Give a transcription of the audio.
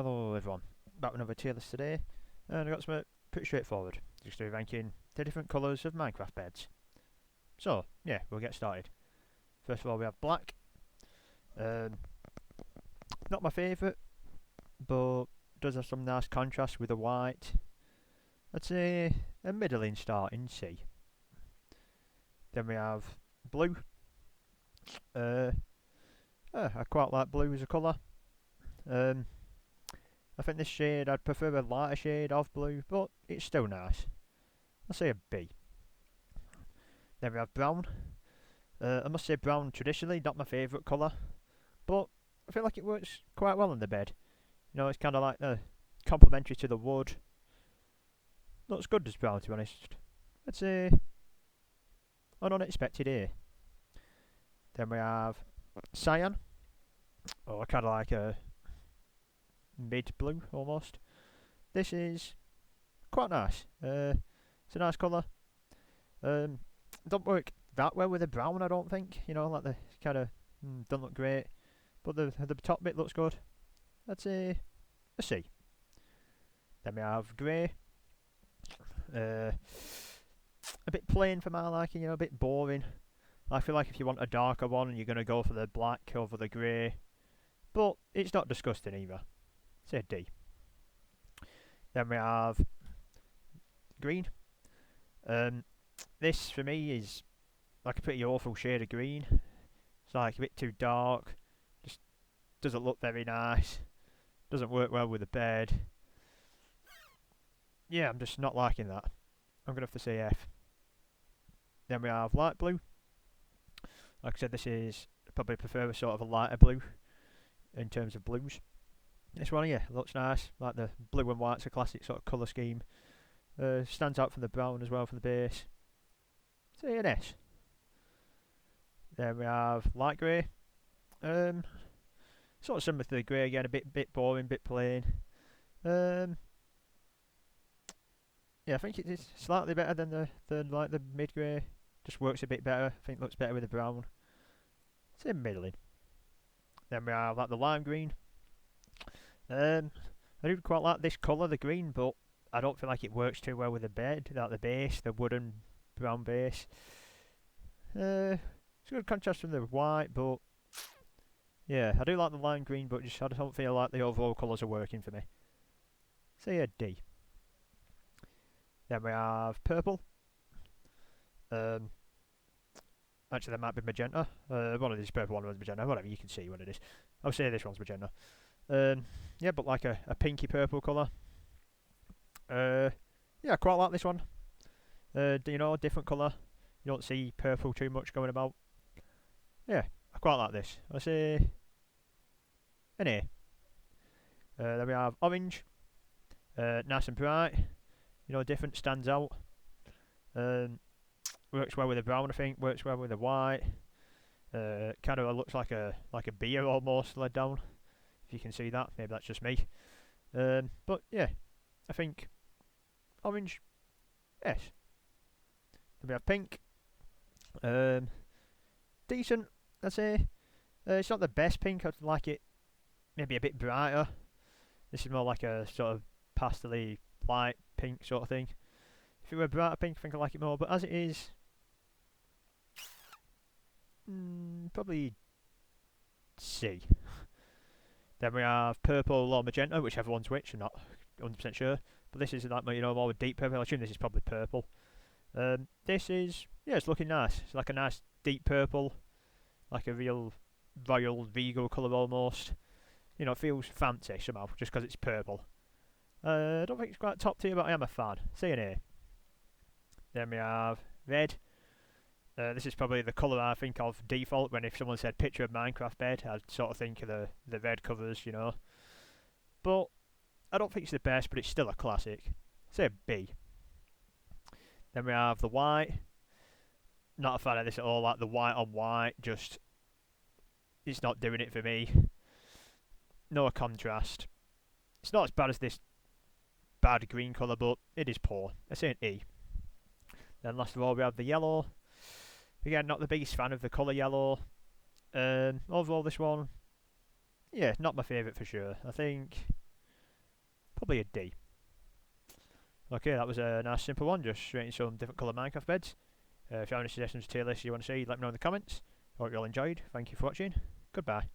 Hello everyone, back with another tier list today, and I got something pretty straightforward, just to be ranking the different colours of Minecraft beds. So, yeah, we'll get started. First of all we have black, um, not my favourite, but does have some nice contrast with the white. I'd say a middling start in C. Then we have blue, I quite like blue as a colour. I think this shade, I'd prefer a lighter shade of blue, but it's still nice. I'll say a B. Then we have brown. I must say brown traditionally, not my favourite colour, but I feel like it works quite well on the bed. You know, it's kind of like complementary to the wood. Looks good as brown, to be honest. I'd say an unexpected A. Then we have cyan. Oh, I kind of like a mid blue almost. This is quite nice. It's a nice colour. Don't work that well with the brown, I don't think. You know, like the kind of don't look great, but the top bit looks good. I'd say a C. Then we have grey. A bit plain for my liking, you know, a bit boring. I feel like if you want a darker one, you're gonna go for the black over the grey, but it's not disgusting either. Say D. Then we have green. This for me is like a pretty awful shade of green. It's like a bit too dark. Just doesn't look very nice. Doesn't work well with the bed. Yeah, I'm just not liking that. I'm gonna have to say F. Then we have light blue. Like I said, this is probably prefer a sort of a lighter blue in terms of blues. This one, yeah, looks nice. Like the blue and white's a classic sort of colour scheme. Stands out from the brown as well from the base. Say an S. Then we have light grey. Sort of similar to the grey again, a bit boring, bit plain. Yeah, I think it is slightly better than the mid grey. Just works a bit better. I think it looks better with the brown. Say middling. Then we have like the lime green. I do quite like this colour, the green, but I don't feel like it works too well with the bed, like the base, the wooden brown base. It's a good contrast from the white, but yeah, I do like the lime green, but I don't feel like the overall colours are working for me. Say a D. Then we have purple. Actually, there might be magenta. One of these purple, one was magenta. Whatever, you can see what it is. I'll say this one's magenta. Yeah, but like a pinky purple colour. Yeah, I quite like this one. You know, different colour. You don't see purple too much going about. Yeah, I quite like this. I say an A. Then we have orange. Nice and bright. You know, different, stands out. Works well with the brown, I think. Works well with the white. Kind of looks like a beer almost laid down. If you can see that, maybe that's just me. But yeah, I think orange, S. Then we have pink. Decent, I'd say. It's not the best pink. I'd like it maybe a bit brighter. This is more like a sort of pastel-y light pink sort of thing. If it were brighter pink, I think I'd like it more. But as it is, probably C. Then we have purple or magenta, whichever one's which. I'm not 100% sure. But this is like, you know, more deep purple. I assume this is probably purple. This is, yeah, it's looking nice. It's like a nice deep purple, like a real royal regal colour almost. You know, it feels fancy somehow just because it's purple. I don't think it's quite top tier, but I am a fan. Say an A. Then we have red. This is probably the colour I think of default when if someone said picture of Minecraft bed, I'd sort of think of the red covers, you know. But I don't think it's the best, but it's still a classic. Say a B. Then we have the white. Not a fan of this at all, like the white on white, just it's not doing it for me. No contrast. It's not as bad as this bad green colour, but it is poor. I say an E. Then last of all we have the yellow. Again, not the biggest fan of the colour yellow. Overall this one, yeah, not my favourite for sure. I think Probably a D. Okay, that was a nice simple one, just rating some different coloured Minecraft beds. If you have any suggestions for tier lists you want to see, let me know in the comments. Hope you all enjoyed. Thank you for watching. Goodbye.